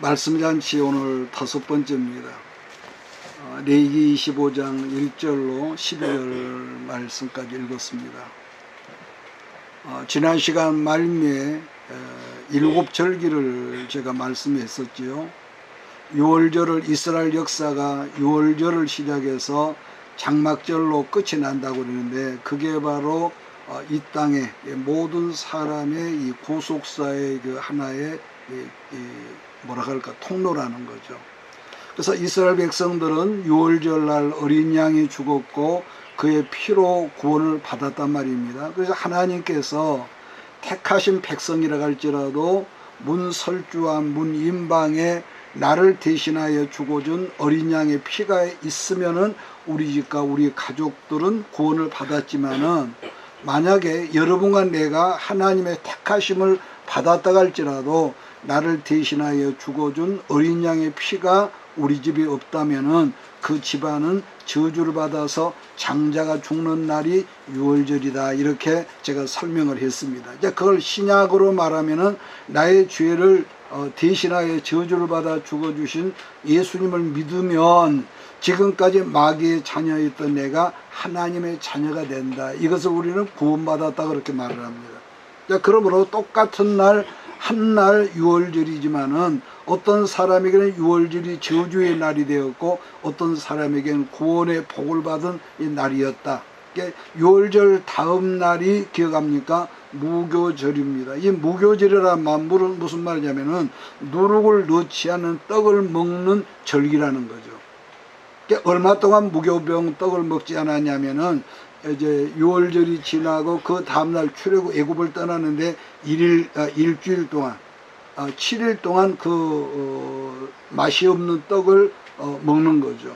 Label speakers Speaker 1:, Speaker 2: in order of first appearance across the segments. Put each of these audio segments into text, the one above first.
Speaker 1: 말씀잔치 오늘 5번째입니다. 레위기 25장 1절로 12절 말씀까지 읽었습니다. 지난 시간 말미에 7절기를 제가 말씀했었지요. 6월절을 이스라엘 역사가 6월절을 시작해서 장막절로 끝이 난다고 그러는데, 그게 바로 이 땅의 모든 사람의 이 구속사의 그 하나의 뭐라 할까, 통로라는 거죠. 그래서 이스라엘 백성들은 6월절 날 어린 양이 죽었고 그의 피로 구원을 받았단 말입니다. 그래서 하나님께서 택하신 백성이라 할지라도 문설주와 문인방에 나를 대신하여 죽어준 어린 양의 피가 있으면은 우리 집과 우리 가족들은 구원을 받았지만은, 만약에 여러분과 내가 하나님의 택하심을 받았다 할지라도 나를 대신하여 죽어준 어린 양의 피가 우리 집에 없다면은 그 집안은 저주를 받아서 장자가 죽는 날이 6월절이다, 이렇게 제가 설명을 했습니다. 이제 그걸 신약으로 말하면은 나의 죄를 대신하여 저주를 받아 죽어주신 예수님을 믿으면 지금까지 마귀의 자녀였던 내가 하나님의 자녀가 된다, 이것을 우리는 구원받았다, 그렇게 말을 합니다. 자, 그러므로 똑같은 날 한날 6월절이지만은 어떤 사람에게는 6월절이 저주의 날이 되었고 어떤 사람에게는 구원의 복을 받은 이 날이었다. 6월절 다음 날이 기억합니까? 무교절입니다. 이 무교절이라는 말은 무슨 말이냐면은 누룩을 넣지 않은 떡을 먹는 절기라는 거죠. 얼마 동안 무교병 떡을 먹지 않았냐면은 이제 6월절이 지나고 그 다음날 출애굽 애굽을 떠나는데 일주일 동안 7일 동안 맛이 없는 떡을 먹는 거죠.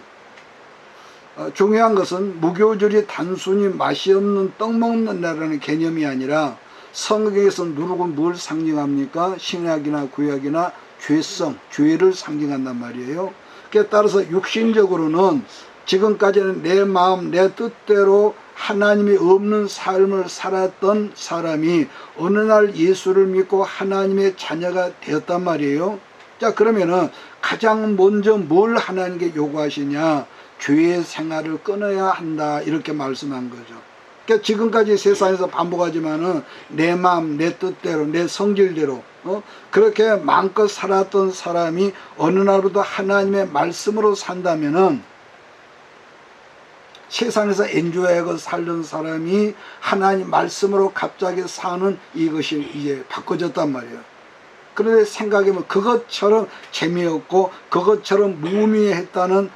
Speaker 1: 중요한 것은 무교절이 단순히 맛이 없는 떡 먹는 날이라는 개념이 아니라 성경에서 누룩은 뭘 상징합니까? 신약이나 구약이나 죄성, 죄를 상징한단 말이에요. 그에 따라서 육신적으로는 지금까지는 내 마음, 내 뜻대로 하나님이 없는 삶을 살았던 사람이 어느 날 예수를 믿고 하나님의 자녀가 되었단 말이에요. 자, 그러면은 가장 먼저 뭘 하나님께 요구하시냐? 죄의 생활을 끊어야 한다, 이렇게 말씀한 거죠. 그러니까 지금까지 세상에서 반복하지만은 내 마음, 내 뜻대로, 내 성질대로 그렇게 마음껏 살았던 사람이 어느 날부터 하나님의 말씀으로 산다면은, 세상에서 엔조이하고 살던 사람이 하나님 말씀으로 갑자기 사는 이것이 이제 바꿔졌단 말이에요. 그런데 생각해보면 그것처럼 재미없고 그것처럼 무의미했다는,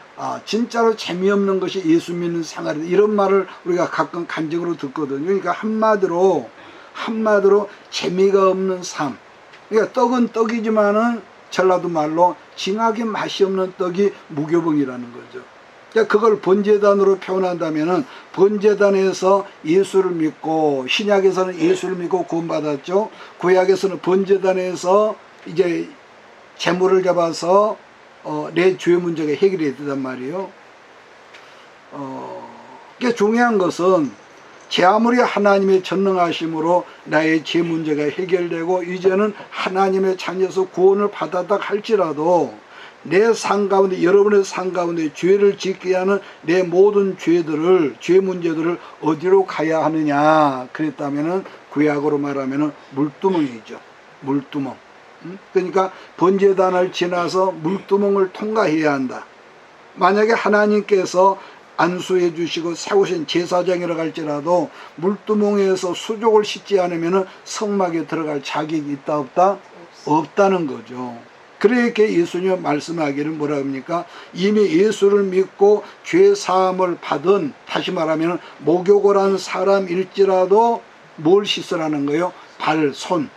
Speaker 1: 진짜로 재미없는 것이 예수 믿는 생활이다, 이런 말을 우리가 가끔 간증으로 듣거든요. 그러니까 한마디로 재미가 없는 삶. 그러니까 떡은 떡이지만은 전라도 말로 징하게 맛이 없는 떡이 무교병이라는 거죠. 그걸 번제단으로 표현한다면은, 번제단에서 예수를 믿고, 신약에서는 예수를 믿고 구원받았죠. 구약에서는 번제단에서 이제 제물을 잡아서 내 죄 문제가 해결이 되단 말이에요. 중요한 것은 제 아무리 하나님의 전능하심으로 나의 죄 문제가 해결되고 이제는 하나님의 자녀에서 구원을 받았다 할지라도 내 삶 가운데, 여러분의 삶 가운데 죄를 짓게 하는 내 모든 죄 문제들을 어디로 가야 하느냐? 그랬다면은 구약으로 말하면은 물두멍이죠. 물두멍. 그러니까 번제단을 지나서 물두멍을 통과해야 한다. 만약에 하나님께서 안수해 주시고 세우신 제사장이라고 할지라도 물두멍에서 수족을 씻지 않으면은 성막에 들어갈 자격이 있다 없다? 없다는 거죠. 그렇게 예수님 말씀하기를 뭐라 합니까? 이미 예수를 믿고 죄 사함을 받은, 다시 말하면 목욕을 한 사람일지라도 뭘 씻으라는 거예요? 발, 손.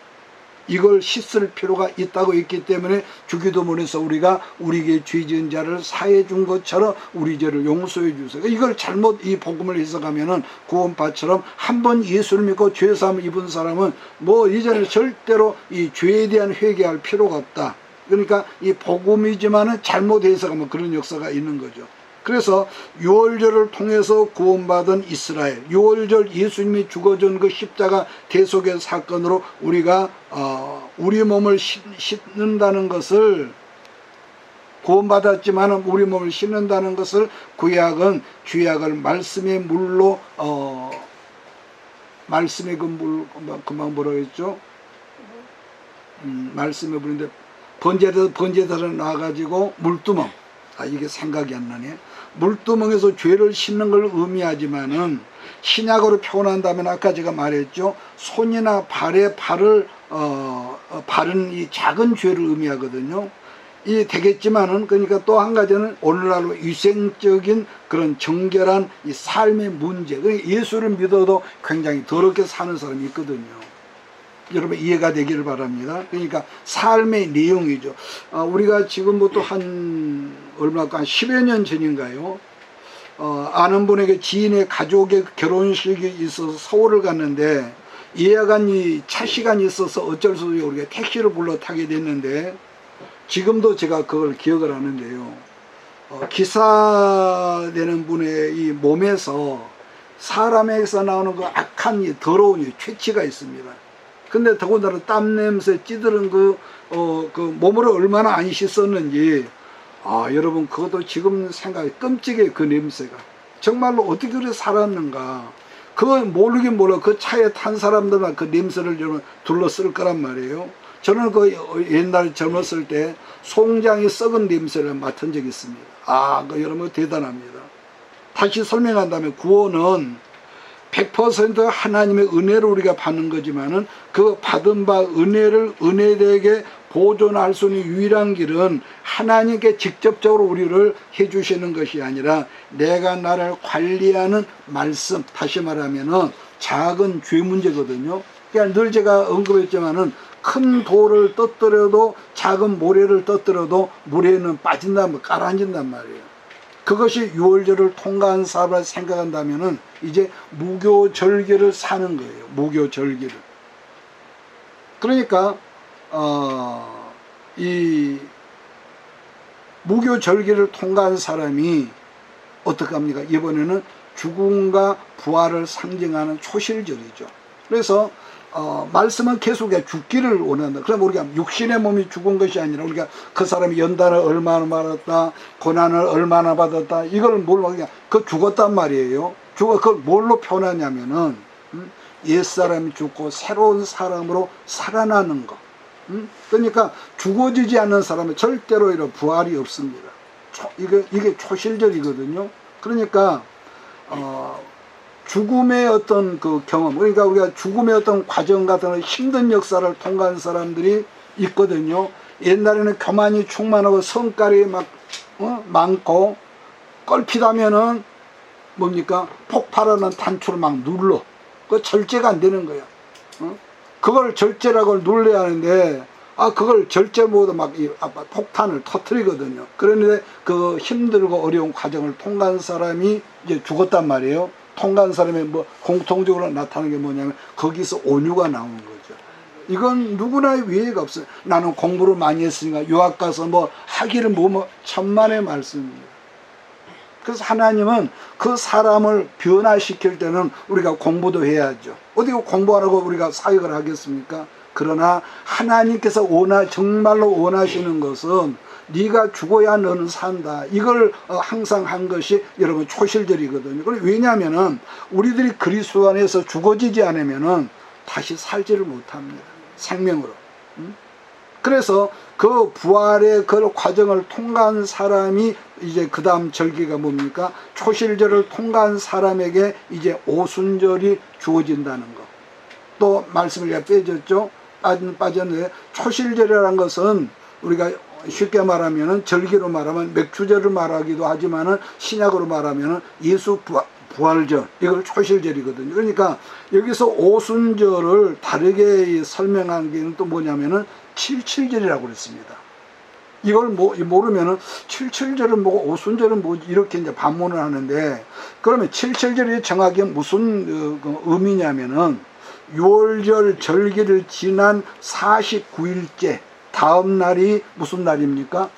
Speaker 1: 이걸 씻을 필요가 있다고 했기 때문에 주기도문에서 우리가 우리에게 죄 지은 자를 사해 준 것처럼 우리 죄를 용서해 주세요. 이걸 잘못 이 복음을 해석하면은 구원파처럼 한 번 예수를 믿고 죄 사함을 입은 사람은 뭐 이제는 절대로 이 죄에 대한 회개할 필요가 없다. 그러니까 이 복음이지만은 잘못 해석하면 그런 역사가 있는 거죠. 그래서 6월절을 통해서 구원받은 이스라엘, 6월절 예수님이 죽어준 그 십자가 대속의 사건으로 우리가 우리 몸을 씻는다는 것을 구원받았지만 우리 몸을 씻는다는 것을 구약은 죄악을 말씀의 물로 말씀의 그 물 금방 뭐라고 했죠? 말씀의 물인데 번제대로 나와가지고 물두멍, 이게 생각이 안 나네. 물두멍에서 죄를 씻는 걸 의미하지만은 신약으로 표현한다면 아까 제가 말했죠. 손이나 발에 바른 이 작은 죄를 의미하거든요. 이 되겠지만은 그러니까 또 한 가지는 오늘날로 위생적인 그런 정결한 이 삶의 문제. 그러니까 예수를 믿어도 굉장히 더럽게 사는 사람이 있거든요. 여러분 이해가 되기를 바랍니다. 그러니까 삶의 내용이죠. 우리가 지금부터 한 10여 년 전인가요? 아는 분에게 지인의 가족의 결혼식이 있어서 서울을 갔는데 예약한 차 시간이 있어서 어쩔 수 없이 우리가 택시를 불러 타게 됐는데 지금도 제가 그걸 기억을 하는데요. 기사되는 분의 이 몸에서 사람에게서 나오는 그 악한 이 더러운 퇴치가 있습니다. 근데 더군다나 땀 냄새 찌드는 그 몸을 얼마나 안 씻었는지, 여러분 그것도 지금 생각이 끔찍해. 그 냄새가 정말로 어떻게 그렇게 살았는가. 그거 모르긴 몰라. 그 차에 탄 사람들만 그 냄새를 좀 둘러쓸 거란 말이에요. 저는 그 옛날에 젊었을 때 송장이 썩은 냄새를 맡은 적이 있습니다. 그 여러분 대단합니다. 다시 설명한다면 구원은 100% 하나님의 은혜로 우리가 받는 거지만은 그 받은 바 은혜를 은혜되게 보존할 수 있는 유일한 길은 하나님께 직접적으로 우리를 해주시는 것이 아니라 내가 나를 관리하는 말씀, 다시 말하면은 작은 죄 문제거든요. 그러니까 늘 제가 언급했지만은 큰 돌을 떠들어도 작은 모래를 떠들어도 물에는 빠진단, 가라앉는단 말이에요. 그것이 유월절을 통과한 사람을 생각한다면은 이제 무교절기를 사는 거예요. 무교절기를. 그러니까 이 무교절기를 통과한 사람이 어떻게 합니까? 이번에는 죽음과 부활을 상징하는 초실절이죠. 그래서 말씀은 계속해 죽기를 원한다. 그럼 우리가 육신의 몸이 죽은 것이 아니라 우리가 그 사람이 연단을 얼마나 받았다, 고난을 얼마나 받았다, 이걸 그냥 그 죽었단 말이에요. 그걸 뭘로 표현하냐면은 옛사람이 죽고 새로운 사람으로 살아나는 것. 그러니까 죽어지지 않는 사람은 절대로 이런 부활이 없습니다. 이게 초실절이거든요. 그러니까 죽음의 어떤 그 경험, 그러니까 우리가 죽음의 어떤 과정 같은 힘든 역사를 통과한 사람들이 있거든요. 옛날에는 교만이 충만하고 성깔이 막 많고 껄핏하면은 뭡니까? 폭발하는 단추를 막 눌러. 그 절제가 안 되는 거야. 그걸 절제라고 눌러야 하는데 그걸 절제 못하고 막 폭탄을 터뜨리거든요. 그런데 그 힘들고 어려운 과정을 통과한 사람이 이제 죽었단 말이에요. 통과한 사람의 공통적으로 나타나는 게 뭐냐면 거기서 온유가 나오는 거죠. 이건 누구나 위해가 없어요. 나는 공부를 많이 했으니까 유학 가서 하기를 천만의 말씀입니다. 그래서 하나님은 그 사람을 변화시킬 때는 우리가 공부도 해야죠. 어디 공부 안 하고 우리가 사역을 하겠습니까? 그러나 하나님께서 정말로 원하시는 것은 네가 죽어야 너는 산다. 이걸 항상 한 것이 여러분 초실절이거든요. 왜냐하면은 우리들이 그리스도 안에서 죽어지지 않으면은 다시 살지를 못합니다. 생명으로. 그래서 그 부활의 그 과정을 통과한 사람이 이제 그 다음 절기가 뭡니까? 초실절을 통과한 사람에게 이제 오순절이 주어진다는 것. 또 말씀을 제가 빼줬죠. 빠졌는데 초실절이라는 것은 우리가 쉽게 말하면은 절기로 말하면 맥주절을 말하기도 하지만은 신약으로 말하면은 예수 부활절, 이걸 초실절이거든요. 그러니까 여기서 오순절을 다르게 설명한 게 또 뭐냐면은 칠칠절이라고 그랬습니다. 이걸 모르면은 칠칠절은 뭐고 오순절은 뭐지 이렇게 이제 반문을 하는데, 그러면 칠칠절이 정확히 무슨 의미냐면은 유월절 절기를 지난 49일째 다음 날이 무슨 날입니까?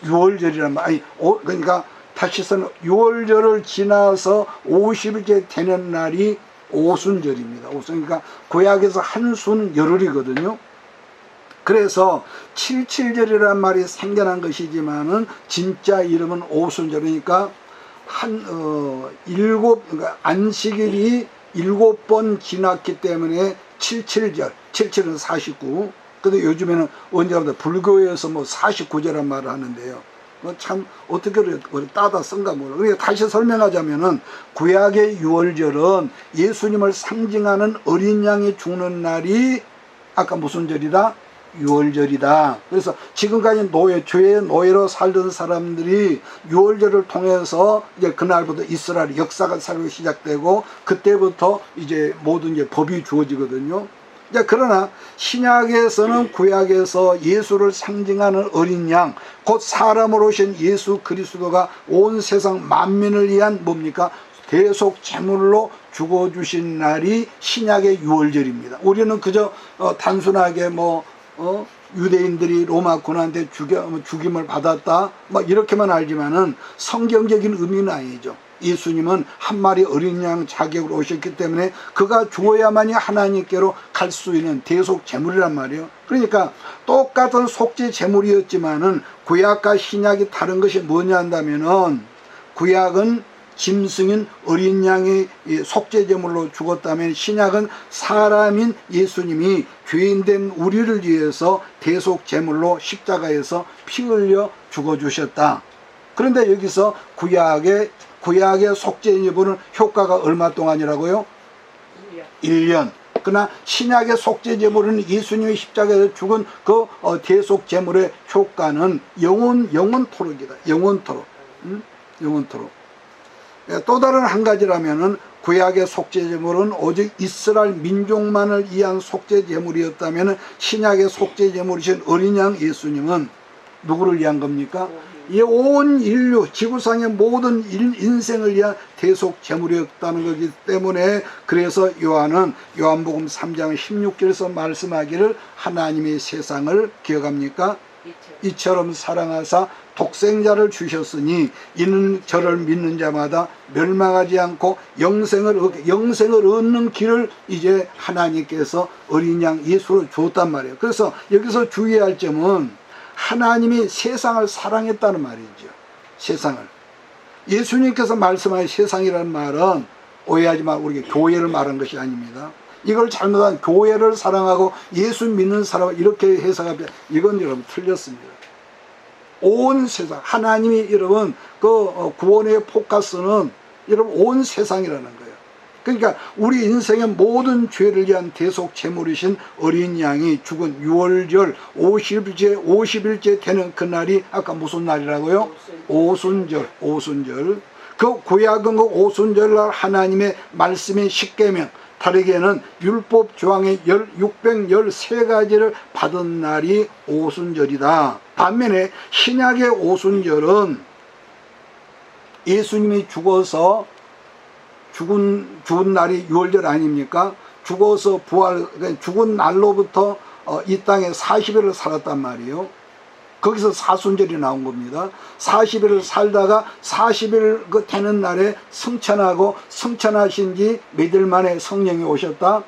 Speaker 1: 유월절이란 말. 그러니까 다시 써는 유월절을 지나서 50일째 되는 날이 오순절입니다. 그러니까 구약에서 한순 열흘이거든요. 그래서 77절이라는 말이 생겨난 것이지만은 진짜 이름은 오순절이니까 그러니까 안식일이 7번 지났기 때문에 77절, 77은 49. 근데 요즘에는 언제보다 불교에서 뭐 49절란 말을 하는데요. 참 어떻게 따다 쓴가 몰라. 그러니까 다시 설명하자면은 구약의 유월절은 예수님을 상징하는 어린 양이 죽는 날이 아까 무슨 절이다? 유월절이다. 그래서 지금까지 죄의 노예로 살던 사람들이 유월절을 통해서 이제 그날부터 이스라엘 역사가 새로 시작되고 그때부터 이제 모든 이제 법이 주어지거든요. 그러나 신약에서는 구약에서 예수를 상징하는 어린 양, 곧 사람으로 오신 예수 그리스도가 온 세상 만민을 위한 뭡니까? 대속 제물로 죽어주신 날이 신약의 유월절입니다. 우리는 그저 단순하게 유대인들이 로마 군한테 죽임을 받았다 막 이렇게만 알지만은 성경적인 의미는 아니죠. 예수님은 한 마리 어린 양 자격으로 오셨기 때문에 그가 죽어야만이 하나님께로 갈 수 있는 대속 제물이란 말이에요. 그러니까 똑같은 속죄 제물이었지만은 구약과 신약이 다른 것이 뭐냐 한다면은 구약은 짐승인 어린 양이 속죄 제물로 죽었다면 신약은 사람인 예수님이 죄인된 우리를 위해서 대속 제물로 십자가에서 피 흘려 죽어주셨다. 그런데 여기서 구약의 속죄 제물은 효과가 얼마 동안이라고요? 1년. 그러나 신약의 속죄 제물은 예수님이 십자가에서 죽은 그 대속 제물의 효과는 영원토록이다. 영원토록. 영원토록. 또 다른 한 가지라면은 구약의 속죄 제물은 오직 이스라엘 민족만을 위한 속죄 제물이었다면 신약의 속죄 제물이신 어린 양 예수님은 누구를 위한 겁니까? 이 온 인류 지구상의 모든 인생을 위한 대속 제물이었다는 거기 때문에 그래서 요한은 요한복음 3장 16절에서 말씀하기를 하나님이 세상을 기억합니까? 이처럼 사랑하사 독생자를 주셨으니 이는 저를 믿는 자마다 멸망하지 않고 영생을 얻는 길을 이제 하나님께서 어린 양 예수를 주었단 말이에요. 그래서 여기서 주의할 점은 하나님이 세상을 사랑했다는 말이죠. 세상을. 예수님께서 말씀하신 세상이라는 말은 오해하지 말고 우리가 교회를 말한 것이 아닙니다. 이걸 잘못한 교회를 사랑하고 예수 믿는 사람을 이렇게 해석하면 이건 여러분 틀렸습니다. 온 세상 하나님이 여러분 그 구원의 포커스는 여러분 온 세상이라는 거예요. 그러니까 우리 인생의 모든 죄를 위한 대속 제물이신 어린 양이 죽은 유월절 50일째 되는 그날이 아까 무슨 날이라고요? 오순절. 그 구약은 그 오순절날 하나님의 말씀인 십계명 다르게는 율법 조항의 613가지를 받은 날이 오순절이다. 반면에 신약의 오순절은 예수님이 죽어서 죽은 날이 유월절 아닙니까? 죽어서 죽은 날로부터 이 땅에 40일을 살았단 말이에요. 거기서 사순절이 나온 겁니다. 40일을 살다가 40일 되는 날에 승천하고 승천하신 지 몇일 만에 성령이 오셨다?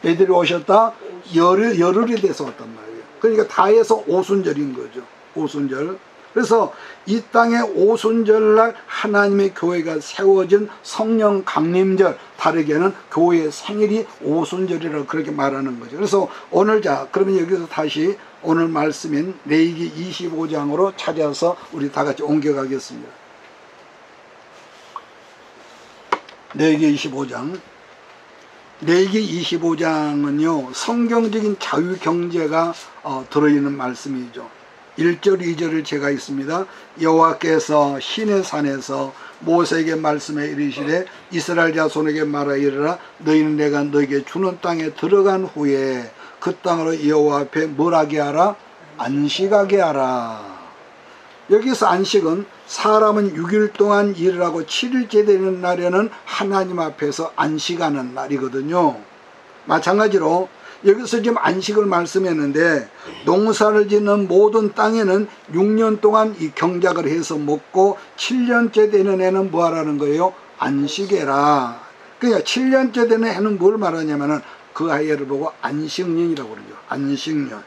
Speaker 1: 몇일이 오셨다? 열흘이 돼서 왔단 말이에요. 그러니까 다 해서 오순절인 거죠. 오순절. 그래서 이 땅의 오순절날 하나님의 교회가 세워진 성령 강림절, 다르게는 교회의 생일이 오순절이라고 그렇게 말하는 거죠. 그래서 오늘 그러면 여기서 다시 오늘 말씀인 레위기 25장으로 찾아서 우리 다 같이 옮겨가겠습니다. 레위기 25장. 레위기 25장은요 성경적인 자유경제가 들어있는 말씀이죠. 1절 2절을 제가 있습니다. 여호와께서 시내산에서 모세에게 말씀해 이르시되 이스라엘 자손에게 말하 이르라 너희는 내가 너희에게 주는 땅에 들어간 후에 그 땅으로 여호와 앞에 뭘 하게 하라? 안식하게 하라. 여기서 안식은 사람은 6일 동안 일을 하고 7일째 되는 날에는 하나님 앞에서 안식하는 날이거든요. 마찬가지로 여기서 지금 안식을 말씀했는데 농사를 짓는 모든 땅에는 6년 동안 이 경작을 해서 먹고 7년째 되는 해는 뭐 하라는 거예요? 안식해라. 그러니까 7년째 되는 해는 뭘 말하냐면은 그 해를 보고 안식년이라고 그러죠. 안식년.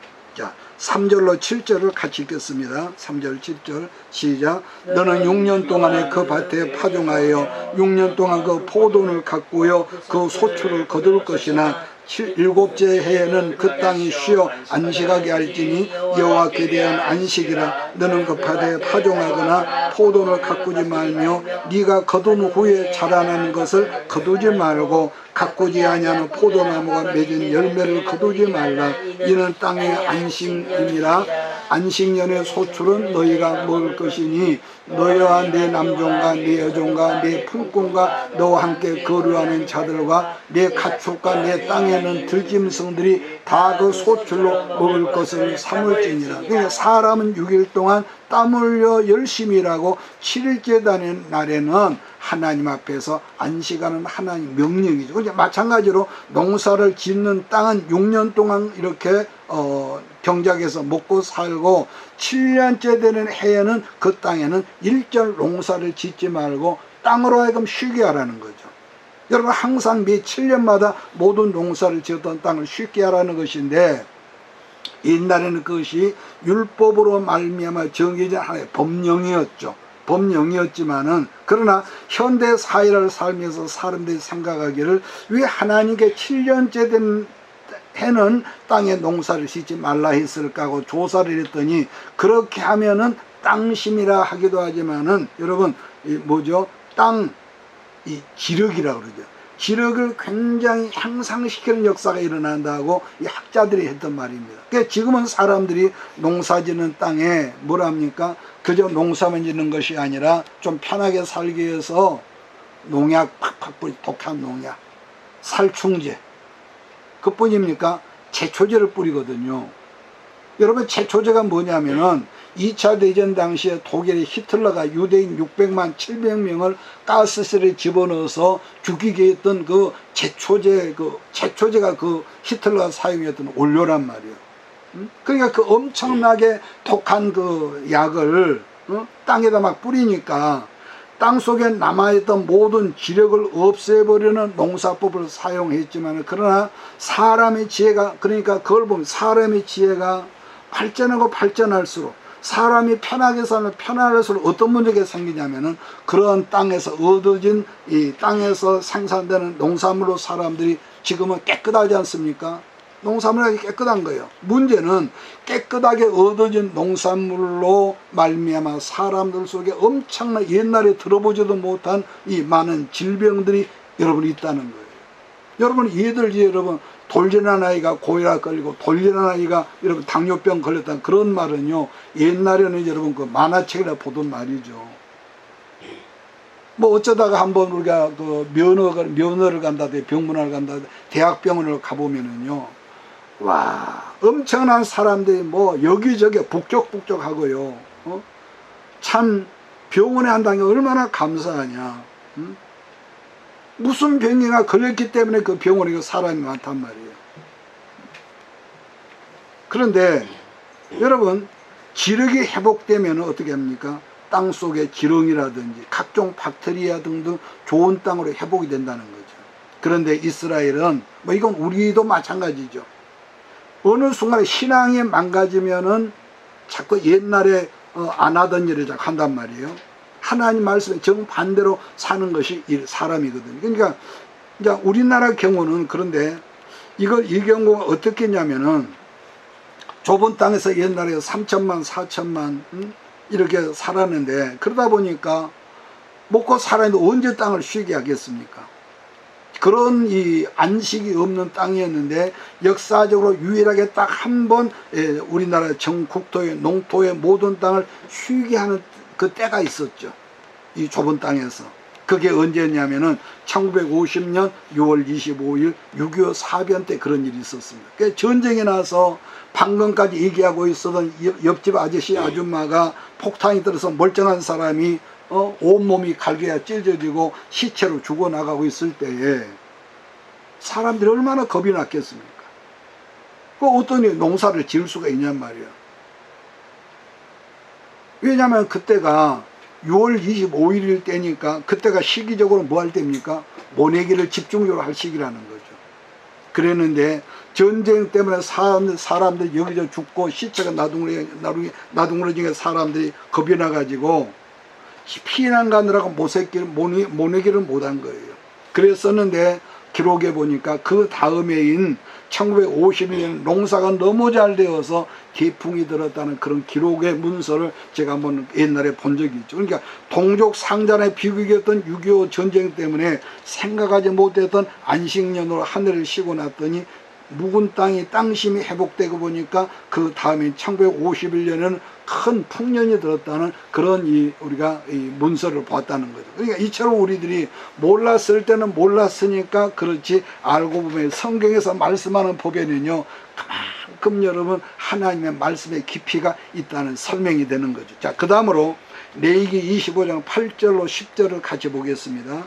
Speaker 1: 3절로 7절을 같이 읽겠습니다. 3절 7절 시작. 너는 6년 동안에 그 밭에 파종하여 6년 동안 그 포도를 가꾸어 그 소출을 거둘 것이나 일곱째 해에는 그 땅이 쉬어 안식하게 할지니 여호와께 대한 안식이라. 너는 그 밭에 파종하거나 포도를 가꾸지 말며 네가 거둔 후에 자라나는 것을 거두지 말고 가꾸지 아니하는 포도나무가 맺은 열매를 거두지 말라. 이는 땅의 안식이니라. 안식년의 소출은 너희가 먹을 것이니 너희와 내 남종과 내 여종과 내 품꾼과 너와 함께 거류하는 자들과 내 가축과 내 땅에 있는 들짐승들이 다 그 소출로 먹을 것을 삼을지니라. 그러니까 사람은 6일 동안 땀 흘려 열심히 일하고 7일째 되는 날에는 하나님 앞에서 안식하는 하나님 명령이죠. 그러니까 마찬가지로 농사를 짓는 땅은 6년 동안 이렇게 경작해서 먹고 살고 7년째 되는 해에는 그 땅에는 일절 농사를 짓지 말고 땅으로 하여금 쉬게 하라는 거죠. 여러분 항상 매 7년마다 모든 농사를 지었던 땅을 쉬게 하라는 것인데 옛날에는 그것이 율법으로 말미암아 정해진 하나의 법령이었죠. 법령이었지만은 그러나 현대 사회를 살면서 사람들이 생각하기를 왜 하나님께 7년째 된 해는 땅에 농사를 짓지 말라 했을까 하고 조사를 했더니 그렇게 하면은 땅심이라 하기도 하지만은 여러분 뭐죠? 이 기력이라고 그러죠. 기력을 굉장히 향상시키는 역사가 일어난다고 이 학자들이 했던 말입니다. 그러니까 지금은 사람들이 농사짓는 땅에 뭐랍니까? 그저 농사만 짓는 것이 아니라 좀 편하게 살기 위해서 농약 팍팍 뿌리, 독한 농약, 살충제, 그뿐입니까? 제초제를 뿌리거든요. 여러분 제초제가 뭐냐면은 2차 대전 당시에 독일의 히틀러가 유대인 600만 700명을 가스실에 집어넣어서 죽이게 했던 그 제초제가 그 히틀러가 사용했던 원료란 말이에요. 그러니까 그 엄청나게 독한 그 약을 땅에다 막 뿌리니까 땅 속에 남아있던 모든 기력을 없애버리는 농사법을 사용했지만 그러나 사람의 지혜가 그러니까 그걸 보면 사람의 지혜가 발전하고 발전할수록 사람이 편하게 살면 편할수록 어떤 문제가 생기냐면은 그런 땅에서 얻어진 이 땅에서 생산되는 농산물로 사람들이 지금은 깨끗하지 않습니까? 농산물이 깨끗한 거예요. 문제는 깨끗하게 얻어진 농산물로 말미암아 사람들 속에 엄청난 옛날에 들어보지도 못한 이 많은 질병들이 여러분 있다는 거예요. 여러분 얘들이 여러분 돌진한 아이가 고혈압 걸리고 돌진한 아이가 여러분 당뇨병 걸렸다는 그런 말은요 옛날에는 여러분 그 만화책이라 보던 말이죠. 뭐 어쩌다가 한번 우리가 그 면허를 간다든지 병문안을 간다든지 대학병원을 가보면은요 와 엄청난 사람들이 뭐 여기저기 북적북적하고요 참 병원에 한다는 게 얼마나 감사하냐. 무슨 병이가 걸렸기 때문에 그 병원에 사람이 많단 말이에요. 그런데 여러분 기력이 회복되면 어떻게 합니까? 땅 속에 기름이라든지 각종 박테리아 등등 좋은 땅으로 회복이 된다는 거죠. 그런데 이스라엘은 뭐 이건 우리도 마찬가지죠. 어느 순간에 신앙이 망가지면은 자꾸 옛날에 안 하던 일을 자꾸 한단 말이에요. 하나님 말씀에 정반대로 사는 것이 사람이거든요. 그러니까 이제 우리나라 경우는 그런데 이 경우가 어떻게 했냐면은 좁은 땅에서 옛날에 3천만 4천만 이렇게 살았는데 그러다 보니까 먹고 살았는데 언제 땅을 쉬게 하겠습니까? 그런 이 안식이 없는 땅이었는데 역사적으로 유일하게 딱 한 번 우리나라 전국토의 농토의 모든 땅을 쉬게 하는 그 때가 있었죠. 이 좁은 땅에서. 그게 언제였냐면은 1950년 6월 25일 6.25 사변 때 그런 일이 있었습니다. 그러니까 전쟁이 나서 방금까지 얘기하고 있었던 옆집 아저씨 아줌마가 폭탄이 들어서 멀쩡한 사람이 온몸이 갈겨야 찢어지고 시체로 죽어나가고 있을 때에 사람들이 얼마나 겁이 났겠습니까? 그 어떤 농사를 지을 수가 있냔 말이에요. 왜냐하면 그때가 6월 25일일 때니까 그때가 시기적으로 뭐 할 때입니까? 모내기를 집중적으로 할 시기라는 거죠. 그랬는데 전쟁 때문에 사람들이 여기저기 죽고 시체가 나둥그러지게 사람들이 겁이 나가지고 피난 가느라고 모내기를 못한 거예요. 그랬었는데 기록에 보니까 그 다음해인 1951년 농사가 너무 잘 되어서 태풍이 들었다는 그런 기록의 문서를 제가 한번 옛날에 본 적이 있죠. 그러니까 동족 상잔의 비극이었던 6.25 전쟁 때문에 생각하지 못했던 안식년으로 하늘을 쉬고 났더니 묵은 땅이 땅심이 회복되고 보니까 그 다음에 1951년에는 큰 풍년이 들었다는 그런 우리가 문서를 봤다는 거죠. 그러니까 이처럼 우리들이 몰랐을 때는 몰랐으니까 그렇지, 알고 보면 성경에서 말씀하는 법에는요 그만큼 여러분 하나님의 말씀의 깊이가 있다는 설명이 되는 거죠. 자, 그 다음으로 레위기 25장 8절로 10절을 같이 보겠습니다.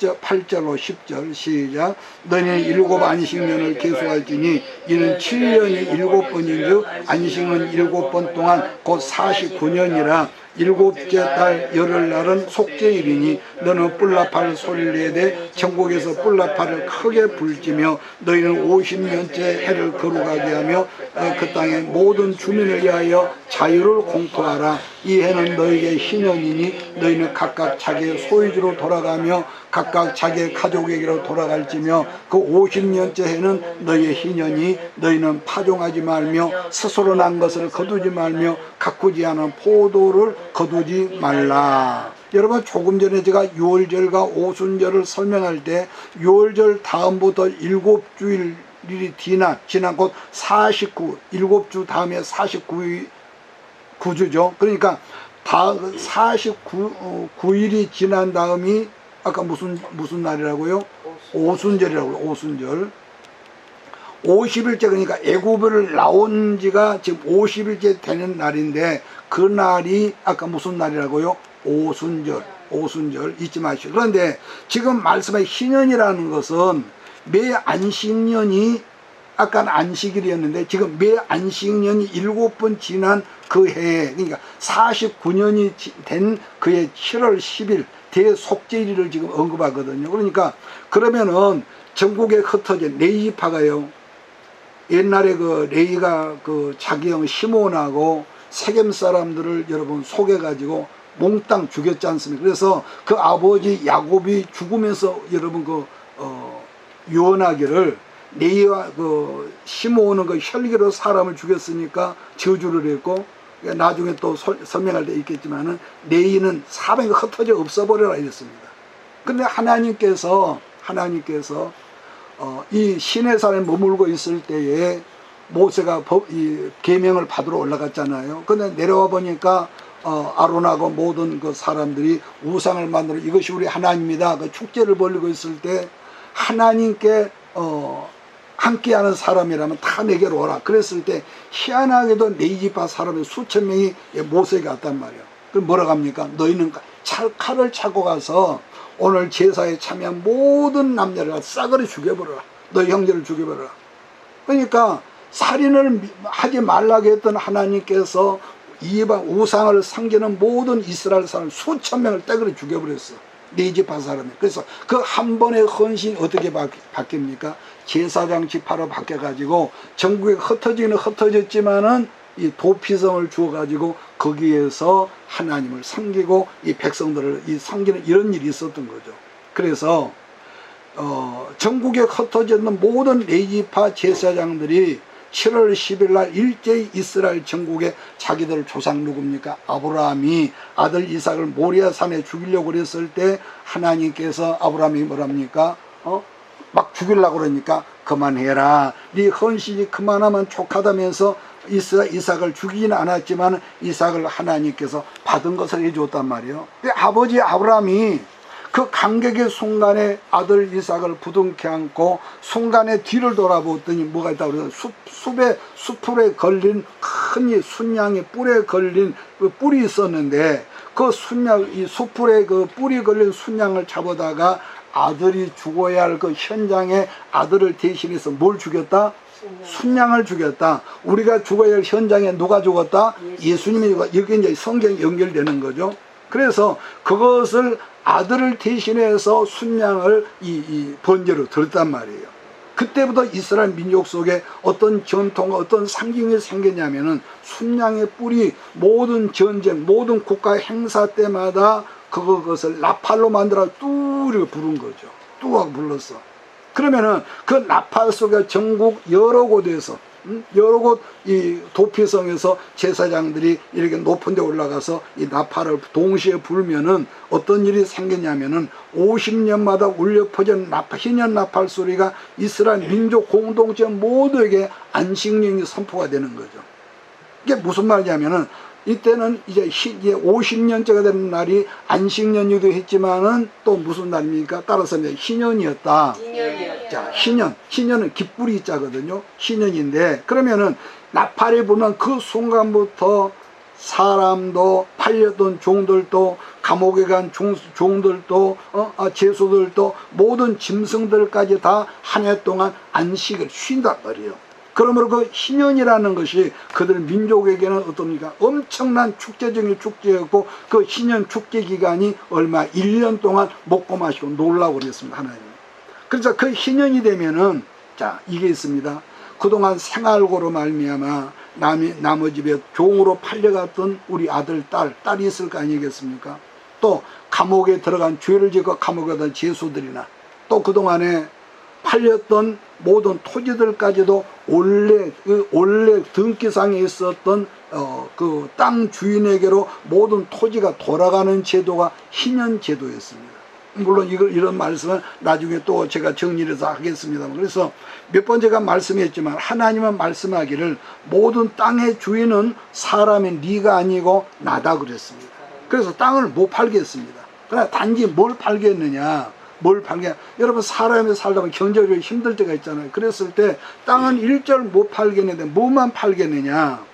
Speaker 1: 8절로 10절 시작. 너희는 7 안식년을 계수할지니 이는 7년이 7번인즉 안식은 7번 동안 곧 49년이라 7째 달 열흘날은 속죄일이니 너는 뿔나팔 소리를 내야 돼 전국에서 뿔나팔을 크게 불지며 너희는 50년째 해를 거룩하게 하며 그 땅의 모든 주민을 위하여 자유를 공포하라. 이 해는 너희에게 희년이니 너희는 각각 자기의 소유지로 돌아가며 각각 자기의 가족에게로 돌아갈지며 그 50년째 해는 너희의 희년이 너희는 파종하지 말며 스스로 난 것을 거두지 말며 가꾸지 않은 포도를 거두지 말라. 여러분, 조금 전에 제가 유월절과 오순절을 설명할 때 유월절 다음부터 7주일이 지난 곧 49, 7주 다음에 49주죠. 그러니까 49일이 지난 다음이 아까 무슨 날이라고요? 오순절이라고요. 오순절. 50일째, 그러니까 애굽을 나온 지가 지금 50일째 되는 날인데 그 날이 아까 무슨 날이라고요? 오순절 잊지 마시고. 그런데 지금 말씀의 희년이라는 것은 매 안식년이 아까는 안식일이었는데 지금 매 안식년이 7번 지난 그 해에, 그러니까 49년이 된 그해 7월 10일 대속죄일을 지금 언급하거든요. 그러니까 그러면은 전국에 흩어진 레위파가요, 옛날에 그 레위가 그 자기 형 시몬하고 세겜 사람들을 여러분 속여가지고 몽땅 죽였지 않습니까? 그래서 그 아버지 야곱이 죽으면서 여러분 유언하기를 레위와 그 시몬은 그 혈기로 사람을 죽였으니까 저주를 했고, 나중에 또 설명할 때 있겠지만은 레위는 사방에 흩어져 없어버려라 이랬습니다. 근데 하나님께서 이 시내산에 머물고 있을 때에 모세가 이 계명을 받으러 올라갔잖아요. 근데 내려와 보니까 아론하고 모든 그 사람들이 우상을 만들어 이것이 우리 하나님이다 그 축제를 벌이고 있을 때 하나님께 함께하는 사람이라면 다 내게로 오라 그랬을 때 희한하게도 레위지파 사람의 수천 명이 모세에게 왔단 말이에요. 그럼 뭐라고 합니까? 너희는 칼을 차고 가서 오늘 제사에 참여한 모든 남녀를 싸그리 죽여버려라. 너희 형제를 죽여버려라. 그러니까 살인을 하지 말라고 했던 하나님께서 이방 우상을 섬기는 모든 이스라엘 사람 수천 명을 떼그리 죽여버렸어. 레위지파 사람이. 그래서 그 한 번의 헌신이 어떻게 바뀝니까? 제사장 지파로 바뀌어가지고 전국에 흩어지는 흩어졌지만은 이 도피성을 주어가지고 거기에서 하나님을 섬기고 이 백성들을 섬기는 이런 일이 있었던 거죠. 그래서 전국에 흩어졌는 모든 레위지파 제사장들이 7월 10일 날 일제히 이스라엘 전국에 자기들 조상 누굽니까? 아브라함이 아들 이삭을 모리아산에 죽이려고 그랬을 때 하나님께서 아브라함이 뭐랍니까? 막 죽이려고 그러니까 그만해라. 네 헌신이 그만하면 족하다면서 이삭을 죽이지는 않았지만 이삭을 하나님께서 받은 것을 해줬단 말이에요. 근데 아버지 아브라함이 그 감격의 순간에 아들 이삭을 부둥켜 안고 순간에 뒤를 돌아보더니 뭐가 있다고 그래서 수풀에 걸린 큰 순양의 뿔에 걸린 그 뿔이 있었는데 그 이 수풀에 그 뿔이 걸린 순양을 잡아다가 아들이 죽어야 할 그 현장에 아들을 대신해서 뭘 죽였다? 순양을 죽였다. 우리가 죽어야 할 현장에 누가 죽었다? 예수님이 죽었다. 이게 이제 성경에 연결되는 거죠. 그래서 그것을 아들을 대신해서 순양을 이 번제로 드렸단 말이에요. 그때부터 이스라엘 민족 속에 어떤 전통, 어떤 상징이 생겼냐면은 순양의 뿔이 모든 전쟁, 모든 국가 행사 때마다 그것을 나팔로 만들어 뚜리고 부른 거죠. 뚜하고 불렀어. 그러면은 그 나팔 속에 전국 여러 곳에서 여러 곳 이 도피성에서 제사장들이 이렇게 높은 데 올라가서 이 나팔을 동시에 불면은 어떤 일이 생겼냐면은 50년마다 울려 퍼지는 희년 나팔 소리가 이스라엘 민족 공동체 모두에게 안식년이 선포가 되는 거죠. 이게 무슨 말이냐면은 이때는 이제 50년째가 되는 날이 안식년이기도 했지만은 또 무슨 날입니까? 따라서 이제 희년이었다. 자, 희년은 깃불이 자거든요. 희년인데, 그러면은 나팔이 불면 그 순간부터 사람도 팔렸던 종들도 감옥에 간 종들도 제수들도 모든 짐승들까지 다 한 해 동안 안식을 쉰단 말이에요. 그러므로 그 희년이라는 것이 그들 민족에게는 어떻습니까? 엄청난 축제적인 축제였고, 그 희년 축제 기간이 얼마 1년 동안 먹고 마시고 놀라고 그랬습니다. 하나님. 그래서 그 희년이 되면은 자, 이게 있습니다. 그동안 생활고로 말미암아 남의 집에 종으로 팔려갔던 우리 아들, 딸이 있을 거 아니겠습니까? 또 감옥에 들어간 죄를 짓고 감옥에 들어간 제수들이나 또 그동안에 팔렸던 모든 토지들까지도 원래 등기상에 있었던 그 땅 주인에게로 모든 토지가 돌아가는 제도가 희년 제도였습니다. 물론 이런 말씀은 나중에 또 제가 정리를 해서 하겠습니다만, 그래서 몇 번 제가 말씀했지만 하나님은 말씀하기를 모든 땅의 주인은 사람의 네가 아니고 나다 그랬습니다. 그래서 땅을 못 팔겠습니다. 그러나 단지 뭘 팔겠느냐, 여러분 사람이 살다 보면 경제적으로 힘들 때가 있잖아요. 그랬을 때 땅은 일절 못 팔겠는데 뭐만 팔겠느냐,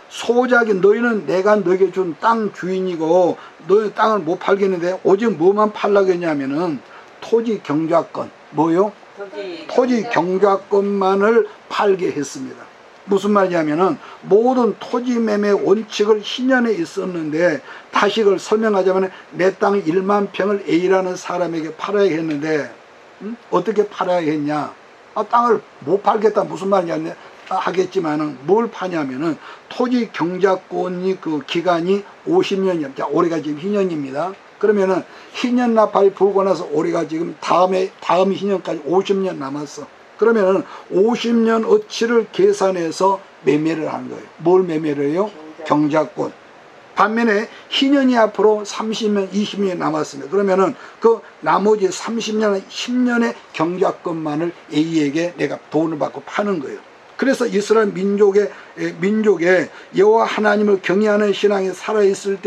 Speaker 1: 소작이 너희는 내가 너에게 준 땅 주인이고 너희 땅을 못 팔겠는데 오직 뭐만 팔라겠냐면은 토지 경작권, 뭐요? 토지 경작권만을 팔게 했습니다. 무슨 말이냐면은 모든 토지 매매 원칙을 희년에 있었는데, 다시 그걸 설명하자면 내 땅 1만 평을 A라는 사람에게 팔아야 했는데 어떻게 팔아야 했냐? 땅을 못 팔겠다 무슨 말이냐 하겠지만은 뭘 파냐면은 토지 경작권이 그 기간이 50년이야. 올해가 지금 희년입니다. 그러면은 희년 나팔이 불고 나서 올해가 지금 다음 희년까지 50년 남았어. 그러면은 50년 어치를 계산해서 매매를 하는 거예요. 뭘 매매를 해요? 경작권. 반면에 희년이 앞으로 30년, 20년 남았습니다. 그러면은 그 나머지 30년, 10년의 경작권만을 A에게 내가 돈을 받고 파는 거예요. 그래서 이스라엘 민족의 여호와 하나님을 경외하는 신앙이 살아있을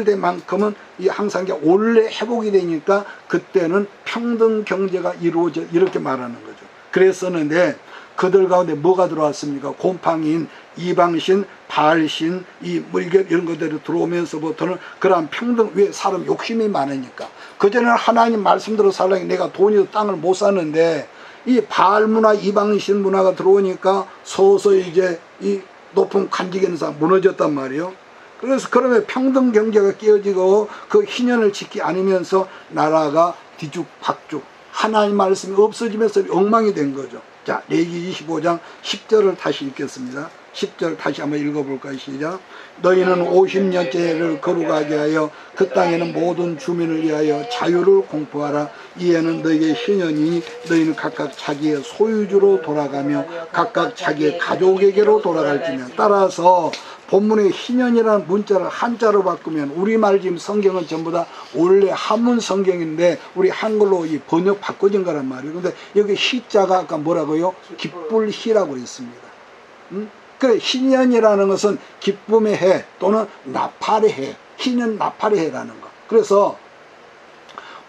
Speaker 1: 때만큼은 항상 원래 회복이 되니까 그때는 평등 경제가 이루어져, 이렇게 말하는 거죠. 그랬었는데 그들 가운데 뭐가 들어왔습니까? 곰팡이인 이방신, 바알신, 이런 것들이 들어오면서부터는 그러한 평등, 왜 사람 욕심이 많으니까. 그전에는 하나님 말씀대로 살려니 내가 돈이 땅을 못 샀는데 이 바알 문화, 이방신 문화가 들어오니까 서서히 이제 이 높은 관직에 있는 사람 무너졌단 말이에요. 그래서 그러면 평등 경제가 깨어지고 그 희년을 지키지 않으면서 나라가 뒤죽박죽, 하나님 말씀이 없어지면서 엉망이 된 거죠. 자, 레위기 25장 10절을 다시 읽겠습니다. 10절 다시 한번 읽어볼까요? 시작. 너희는 50년째를 거룩하게 하여 그 땅에는 모든 주민을 위하여 자유를 공포하라. 이에는 너희의 희년이니 너희는 각각 자기의 소유주로 돌아가며 각각 자기의 가족에게로 돌아갈지며. 따라서 본문의 희년이라는 문자를 한자로 바꾸면, 우리말 지금 성경은 전부 다 원래 한문 성경인데 우리 한글로 이 번역 바꿔진 거란 말이에요. 근데 여기 희자가 아까 뭐라고요? 기쁠희라고 했습니다. 그래, 희년이라는 것은 기쁨의 해 또는 나팔의 해, 희년 나팔의 해라는 거. 그래서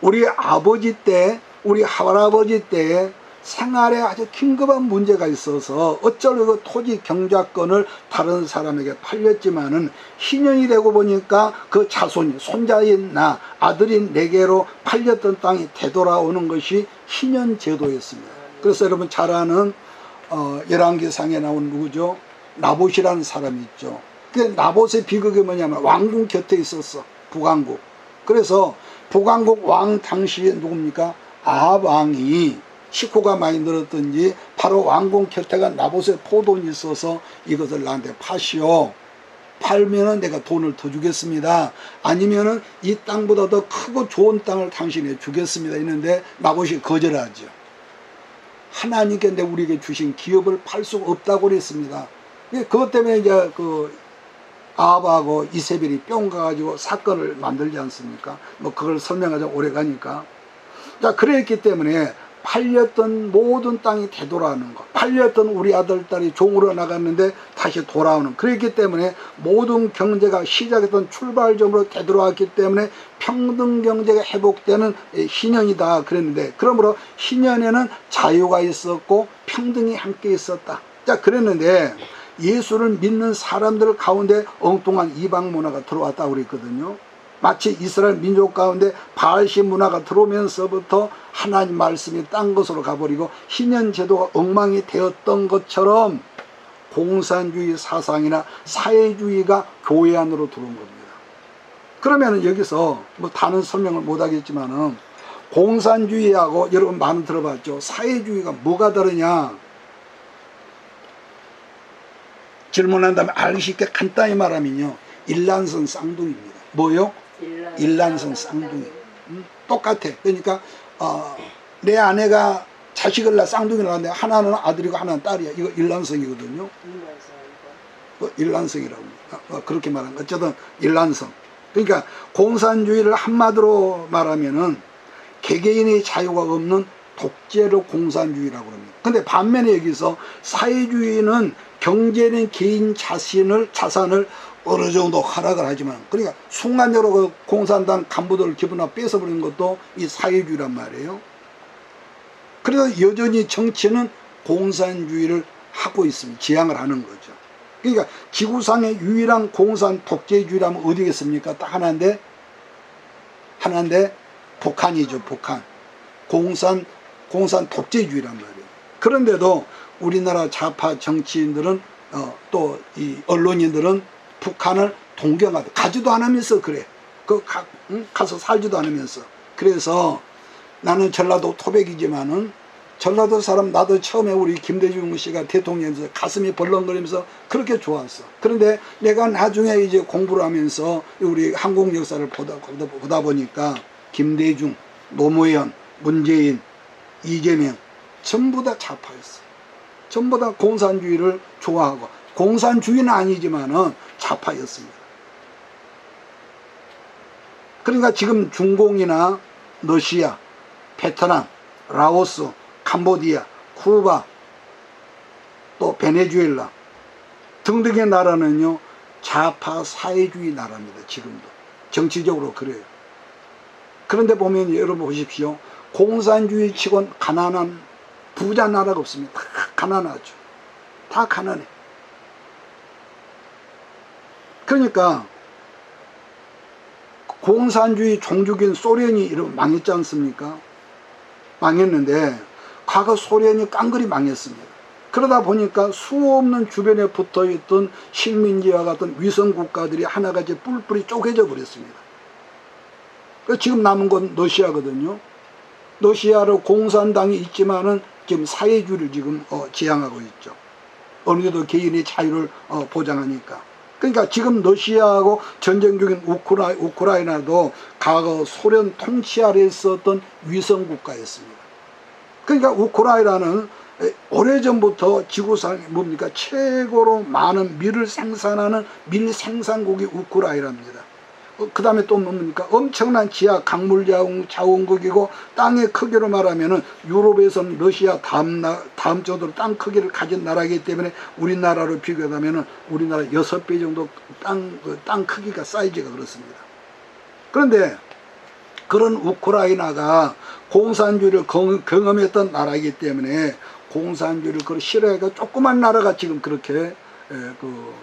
Speaker 1: 우리 아버지 때, 우리 할아버지 때에 생활에 아주 긴급한 문제가 있어서 어쩌려고 토지 경작권을 다른 사람에게 팔렸지만은 희년이 되고 보니까 그 자손이, 손자인 나, 아들인 내게로 팔렸던 땅이 되돌아오는 것이 희년 제도였습니다. 그래서 여러분 잘 아는 열왕기상에 나온 누구죠? 나봇이라는 사람이 있죠. 그 나봇의 비극이 뭐냐면 왕궁 곁에 있었어. 북왕국. 그래서 북왕국 왕 당시에 누굽니까? 아합 왕이 식구가 많이 늘었든지 바로 왕궁 곁에가 나봇의 포도원이 있어서 이것을 나한테 파시오. 팔면은 내가 돈을 더 주겠습니다. 아니면은 이 땅보다 더 크고 좋은 땅을 당신에게 주겠습니다. 있는데 나봇이 거절하죠. 하나님께 우리에게 주신 기업을 팔 수 없다고 그랬습니다. 그것 때문에 이제 그 아합하고 이세벨이 뿅 가가지고 사건을 만들지 않습니까? 뭐 그걸 설명하자 오래 가니까. 자, 그랬기 때문에 팔렸던 모든 땅이 되돌아오는 것, 팔렸던 우리 아들, 딸이 종으로 나갔는데 다시 돌아오는, 그랬기 때문에 모든 경제가 시작했던 출발점으로 되돌아왔기 때문에 평등 경제가 회복되는 희년이다 그랬는데, 그러므로 희년에는 자유가 있었고 평등이 함께 있었다. 자, 그랬는데 예수를 믿는 사람들 가운데 엉뚱한 이방 문화가 들어왔다고 그랬거든요. 마치 이스라엘 민족 가운데 바알신 문화가 들어오면서부터 하나님 말씀이 딴 것으로 가버리고 희년 제도가 엉망이 되었던 것처럼 공산주의 사상이나 사회주의가 교회 안으로 들어온 겁니다. 그러면 여기서 뭐 다른 설명을 못 하겠지만은 공산주의하고 여러분 많이 들어봤죠. 사회주의가 뭐가 다르냐? 질문한다면 알기 쉽게 간단히 말하면요, 일란성 쌍둥이입니다. 뭐요? 일란성 쌍둥이. 똑같아. 그러니까 내 아내가 자식을 낳아 쌍둥이를 낳았는데 하나는 아들이고 하나는 딸이야. 이거 일란성이거든요. 일란성이라고 그렇게 말하는, 어쨌든 일란성. 그러니까 공산주의를 한마디로 말하면은 개개인의 자유가 없는 독재로 공산주의라고 합니다. 근데 반면에 여기서 사회주의는 경제는 개인 자산을 어느 정도 허락을 하지만, 그러니까 순간적으로 그 공산당 간부들 기분을 뺏어버리는 것도 이 사회주의란 말이에요. 그래서 여전히 정치는 공산주의를 하고 있습니다. 지향을 하는 거죠. 그러니까 지구상의 유일한 공산 독재주의라면 어디겠습니까? 딱 하나인데 북한이죠. 북한. 공산 독재주의란 말이에요. 그런데도 우리나라 좌파 정치인들은 또 이 언론인들은 북한을 동경하다, 가지도 않으면서 그래. 가서 살지도 않으면서. 그래서 나는 전라도 토백이지만은 전라도 사람, 나도 처음에 우리 김대중 씨가 대통령에서 가슴이 벌렁거리면서 그렇게 좋았어. 그런데 내가 나중에 이제 공부를 하면서 우리 한국 역사를 보다 보니까 김대중, 노무현, 문재인, 이재명 전부 다 좌파였어. 전부 다 공산주의를 좋아하고, 공산주의는 아니지만은 좌파였습니다. 그러니까 지금 중공이나 러시아, 베트남, 라오스, 캄보디아, 쿠바, 또 베네수엘라 등등의 나라는요 좌파 사회주의 나라입니다. 지금도 정치적으로 그래요. 그런데 보면 여러분 보십시오. 공산주의 치곤 가난한 부자 나라가 없습니다. 다 가난하죠. 다 가난해. 그러니까 공산주의 종주긴 소련이 이렇게 망했지 않습니까? 망했는데 과거 소련이 깡그리 망했습니다. 그러다 보니까 수없는 주변에 붙어있던 식민지와 같은 위성국가들이 하나같이 뿔뿔이 쪼개져 버렸습니다. 지금 남은 건 러시아거든요. 러시아로 공산당이 있지만은 지금 사회주의를 지금 지향하고 있죠. 어느 정도 개인의 자유를 보장하니까. 그러니까 지금 러시아하고 전쟁 중인 우크라이나도 과거 소련 통치 아래 있었던 위성국가였습니다. 그러니까 우크라이나는 오래전부터 지구상에 뭡니까? 최고로 많은 밀을 생산하는 밀 생산국이 우크라이나입니다. 그 다음에 또 뭡니까? 엄청난 지하 강물 자원국이고, 땅의 크기로 말하면은 유럽에서는 러시아 다음 정도로 땅 크기를 가진 나라이기 때문에 우리나라로 비교하면은 우리나라 6배 정도 땅 크기가 사이즈가 그렇습니다. 그런데 그런 우크라이나가 공산주의를 경험했던 나라이기 때문에 공산주의를 그걸 싫어해가 조그만 나라가 지금 그렇게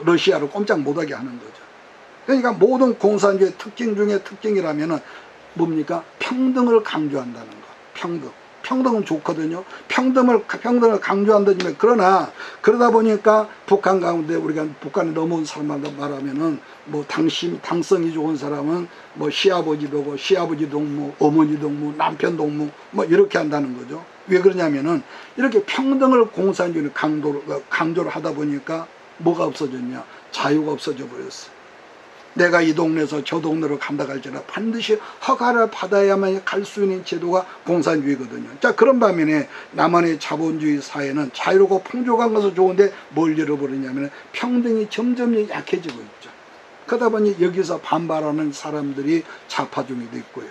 Speaker 1: 러시아를 꼼짝 못하게 하는 거죠. 그러니까 모든 공산주의 특징 중에 특징이라면은 뭡니까? 평등을 강조한다는 거. 평등은 좋거든요. 평등을 강조한다면, 그러나 그러다 보니까 북한 가운데 우리가 북한에 넘어온 사람마다 말하면은 뭐 당성이 좋은 사람은 뭐 시아버지 보고 시아버지 동무, 어머니 동무, 남편 동무 뭐 이렇게 한다는 거죠. 왜 그러냐면은 이렇게 평등을 공산주의는 강조를 하다 보니까 뭐가 없어졌냐? 자유가 없어져 버렸어. 내가 이 동네에서 저 동네로 간다 할지라도 반드시 허가를 받아야만 갈 수 있는 제도가 공산주의거든요. 자, 그런 반면에 남한의 자본주의 사회는 자유롭고 풍족한 것은 좋은데 뭘 잃어버리냐면 평등이 점점 약해지고 있죠. 그러다 보니 여기서 반발하는 사람들이 좌파중에도 있고요.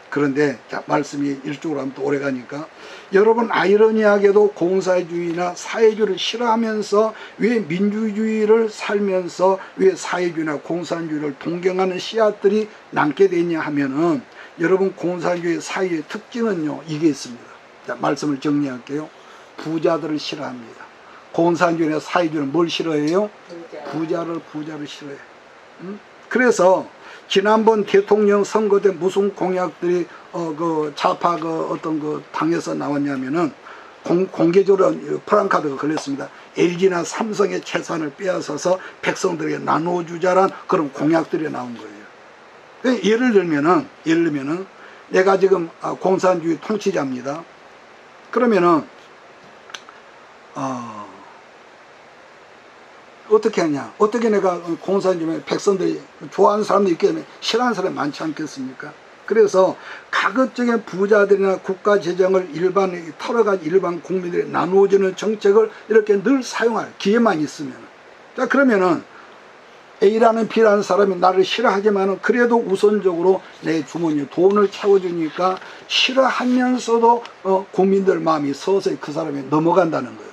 Speaker 1: 그런데 자, 말씀이 이쪽으로 하면 또 오래 가니까 여러분, 아이러니하게도 공산주의나 사회주의를 싫어하면서 왜 민주주의를 살면서 왜 사회주의나 공산주의를 동경하는 씨앗들이 남게 되냐 하면은, 여러분, 공산주의 사회의 특징은요 이게 있습니다. 자, 말씀을 정리할게요. 부자들을 싫어합니다. 공산주의나 사회주의는 뭘 싫어해요? 부자를 싫어해요. 그래서 지난번 대통령 선거 때 무슨 공약들이 그 좌파 어떤 그 당에서 나왔냐면은 공개적으로 프랑카드가 걸렸습니다. LG나 삼성의 재산을 빼앗아서 백성들에게 나눠주자란 그런 공약들이 나온 거예요. 예를 들면은 내가 지금 공산주의 통치자입니다. 그러면은 어떻게 하냐? 어떻게 내가 공산주의 백성들이 좋아하는 사람도 있겠네, 싫어하는 사람이 많지 않겠습니까? 그래서 가급적인 부자들이나 국가 재정을 털어가지고 일반 국민들이 나누어주는 정책을 이렇게 늘 사용할 기회만 있으면, 자, 그러면은 A라는 B라는 사람이 나를 싫어하지만은 그래도 우선적으로 내 주머니에 돈을 채워주니까 싫어하면서도 국민들 마음이 서서히 그 사람이 넘어간다는 거예요.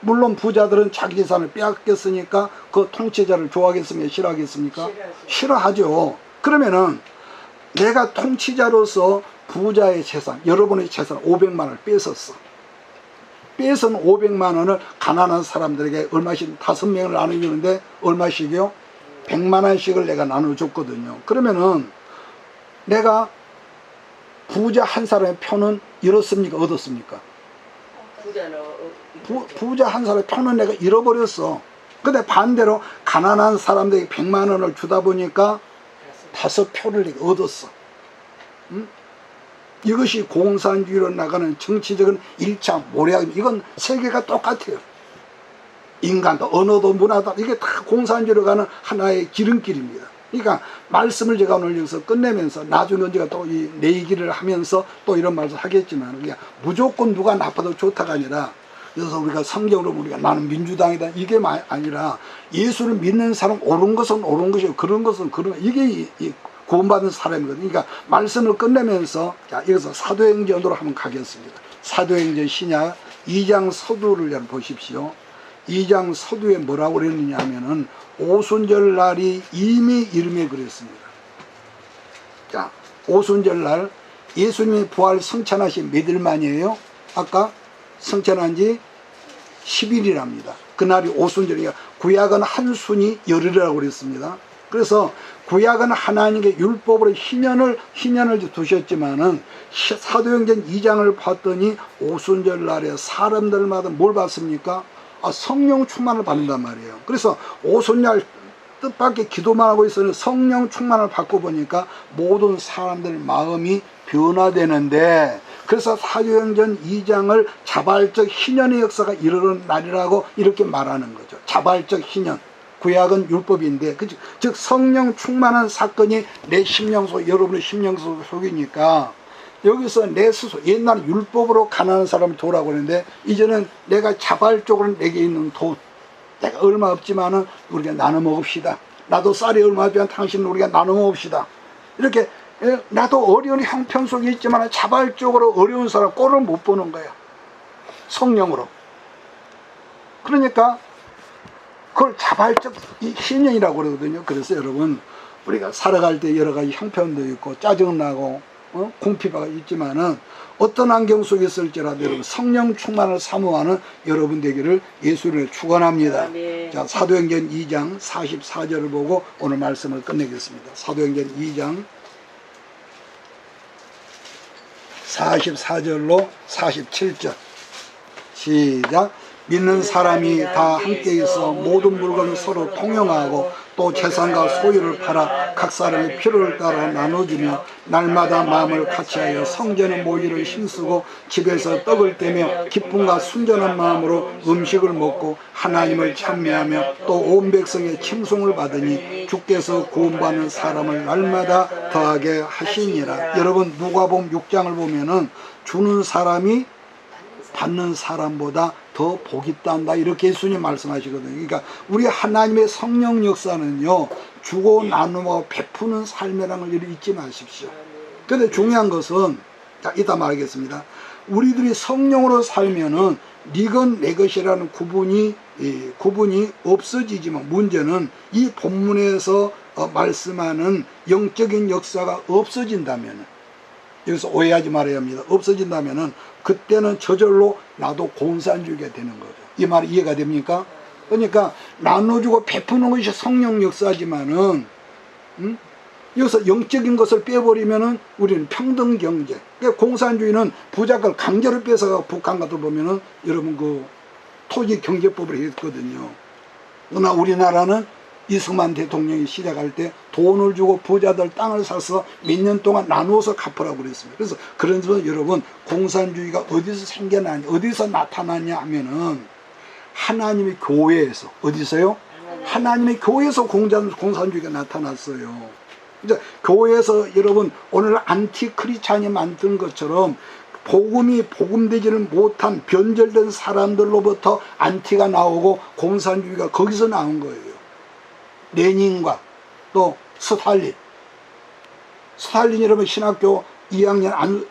Speaker 1: 물론 부자들은 자기 재산을 빼앗겼으니까 그 통치자를 좋아하겠습니까? 싫어하겠습니까? 싫어하죠. 그러면은 내가 통치자로서 부자의 재산, 여러분의 재산 500만 원을 뺏었어. 뺏은 500만 원을 가난한 사람들에게 얼마씩 5명을 나눠주는데 얼마씩이요? 100만 원씩을 내가 나눠줬거든요. 그러면은 내가 부자 한 사람의 표는 잃었습니까? 얻었습니까? 부자 한 사람의 표는 내가 잃어버렸어. 근데 반대로 가난한 사람들에게 100만 원을 주다 보니까 5표를 내가 얻었어. 이것이 공산주의로 나가는 정치적인 1차 모략입니다. 이건 세계가 똑같아요. 인간도 언어도 문화도 이게 다 공산주의로 가는 하나의 지름길입니다. 그러니까 말씀을 제가 오늘 여기서 끝내면서 나중에 언제가 또 이 내기를 하면서 또 이런 말을 하겠지만, 그냥 무조건 누가 나빠도 좋다가 아니라, 그래서 우리가 성경으로 우리가 나는 민주당이다 이게 아니라 예수를 믿는 사람 옳은 것은 옳은 것이고 그런 것은 그런, 이게 구원받은 사람이거든요. 그러니까 말씀을 끝내면서 자, 여기서 사도행전으로 한번 가겠습니다. 사도행전 신약 2장 서두를 여러분 보십시오. 2장 서두에 뭐라고 그랬느냐 하면은 오순절 날이 이미 이름에 그랬습니다. 자, 오순절 날 예수님이 부활 성찬하신 몇 일 만이에요? 아까 성찬한 지 10일이랍니다. 그날이 오순절이니까 구약은 한 순이 열흘이라고 그랬습니다. 그래서 구약은 하나님께 율법으로 희년을 두셨지만은 사도행전 2장을 봤더니 오순절 날에 사람들마다 뭘 받습니까? 성령 충만을 받는단 말이에요. 그래서 오순절 뜻밖의 기도만 하고 있었는데 성령 충만을 받고 보니까 모든 사람들 마음이 변화되는데, 그래서 사도행전 2장을 자발적 희년의 역사가 이르는 날이라고 이렇게 말하는 거죠. 자발적 희년. 구약은 율법인데, 즉 성령 충만한 사건이 내 심령 속, 여러분의 심령 속이니까 여기서 내 스스로, 옛날 율법으로 가난한 사람을 도라고 하는데 이제는 내가 자발적으로 내게 있는 돈, 내가 얼마 없지만은 우리가 나눠 먹읍시다. 나도 쌀이 얼마 없지만 당신은 우리가 나눠 먹읍시다. 이렇게 나도 어려운 형편 속에 있지만 자발적으로 어려운 사람 꼴을 못 보는 거야. 성령으로. 그러니까 그걸 자발적 희년이라고 그러거든요. 그래서 여러분, 우리가 살아갈 때 여러 가지 형편도 있고 짜증나고 궁핍가 있지만은 어떤 환경 속에 있을지라도 여러분 성령 충만을 사모하는 여러분 되기를 예수를 축원합니다. 자, 사도행전 2장 44절을 보고 오늘 말씀을 끝내겠습니다. 사도행전 2장 44절로 47절 시작. 믿는 사람이 다 함께 있어 모든 물건을 서로 통용하고 또 재산과 소유를 팔아 각 사람의 필요를 따라 나눠주며 날마다 마음을 같이하여 성전에 모이를 힘쓰고 집에서 떡을 떼며 기쁨과 순전한 마음으로 음식을 먹고 하나님을 찬미하며 또 온 백성의 칭송을 받으니 주께서 구원받는 사람을 날마다 더하게 하시니라. 여러분 누가복음 6장을 보면은 주는 사람이 받는 사람보다 더 복이 있단다 이렇게 예수님 말씀하시거든요. 그러니까 우리 하나님의 성령 역사는요 주고 나누고 베푸는 삶이라는 걸 잊지 마십시오. 근데 중요한 것은 자 이따 말하겠습니다. 우리들이 성령으로 살면은 네건 내 것이라는 구분이 없어지지만 문제는 이 본문에서 말씀하는 영적인 역사가 없어진다면 여기서 오해하지 말아야 합니다. 없어진다면은 그때는 저절로 나도 공산주의가 되는 거죠. 이 말이 이해가 됩니까? 그러니까 나눠주고 베푸는 것이 성령 역사지만은 여기서 영적인 것을 빼버리면은 우리는 평등 경제. 그러니까 공산주의는 부자들 강제로 뺏어가 북한 같은 보면은 여러분 그 토지 경제법을 했거든요. 그러나 우리나라는 이승만 대통령이 시작할 때 돈을 주고 부자들 땅을 사서 몇 년 동안 나누어서 갚으라고 그랬습니다. 그래서 그런 점은 여러분 공산주의가 어디서 생겨나냐 어디서 나타나냐 하면은 하나님의 교회에서 어디서요? 하나님의 교회에서 공산주의가 나타났어요. 이제 교회에서 여러분 오늘 안티크리스찬이 만든 것처럼 복음이 복음되지를 못한 변절된 사람들로부터 안티가 나오고 공산주의가 거기서 나온 거예요. 레닌과 또 스탈린 여러분 신학교 2학년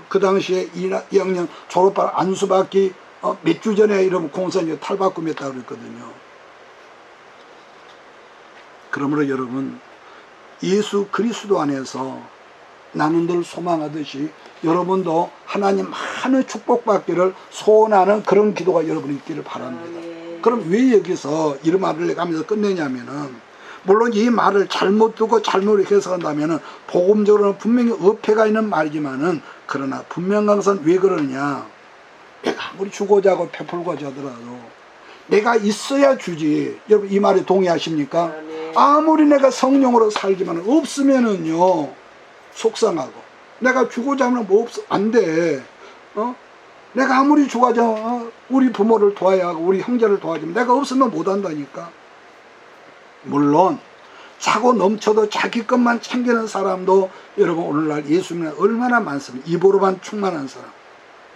Speaker 1: 그 당시에 2학년 졸업반 안수받기 몇 주 전에 여러분 공산주의 탈바꿈했다고 그랬거든요. 그러므로 여러분 예수 그리스도 안에서 나는 늘 소망하듯이 여러분도 하나님 많은 축복받기를 소원하는 그런 기도가 여러분이 있기를 바랍니다. 그럼 왜 여기서 이런 말을 하면서 끝내냐면은 물론 이 말을 잘못 듣고 잘못 해석한다면은 복음적으로는 분명히 어폐가 있는 말이지만은 그러나 분명한 것은 왜 그러느냐 내가 아무리 주고자 하고 베풀고자 하더라도 내가 있어야 주지. 여러분 이 말에 동의하십니까? 아무리 내가 성령으로 살지만 없으면은요 속상하고 내가 주고자 하면 뭐 없어 안 돼. 내가 아무리 주고자 우리 부모를 도와야 하고 우리 형제를 도와주면 내가 없으면 못 한다니까. 물론 차고 넘쳐도 자기 것만 챙기는 사람도 여러분 오늘날 예수님은 얼마나 많습니까? 입으로만 충만한 사람.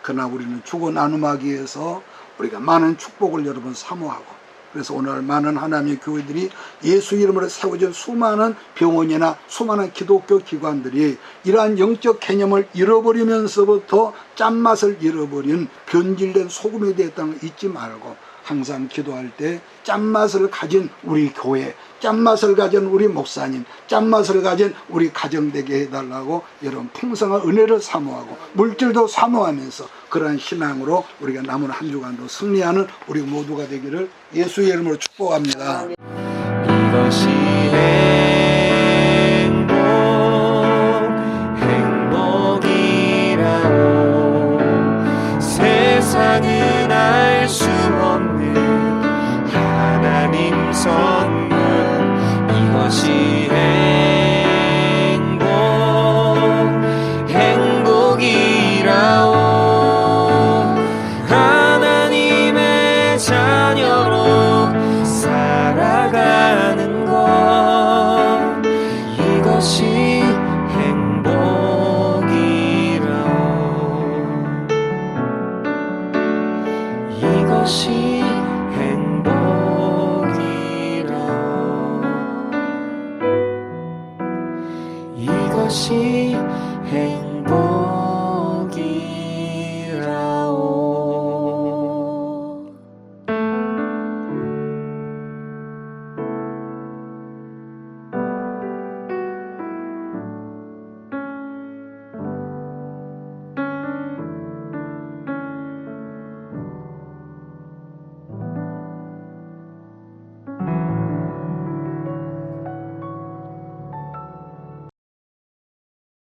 Speaker 1: 그러나 우리는 주고 나눔하기 위해서 우리가 많은 축복을 여러분 사모하고 그래서 오늘 많은 하나님의 교회들이 예수 이름으로 세워진 수많은 병원이나 수많은 기독교 기관들이 이러한 영적 개념을 잃어버리면서부터 짠맛을 잃어버린 변질된 소금이 되었다는 걸 잊지 말고 항상 기도할 때 짠맛을 가진 우리 교회, 짠맛을 가진 우리 목사님, 짠맛을 가진 우리 가정 되게 해달라고 여러분 풍성한 은혜를 사모하고 물질도 사모하면서 그러한 신앙으로 우리가 남은 한 주간도 승리하는 우리 모두가 되기를 예수의 이름으로 축복합니다.
Speaker 2: 이것이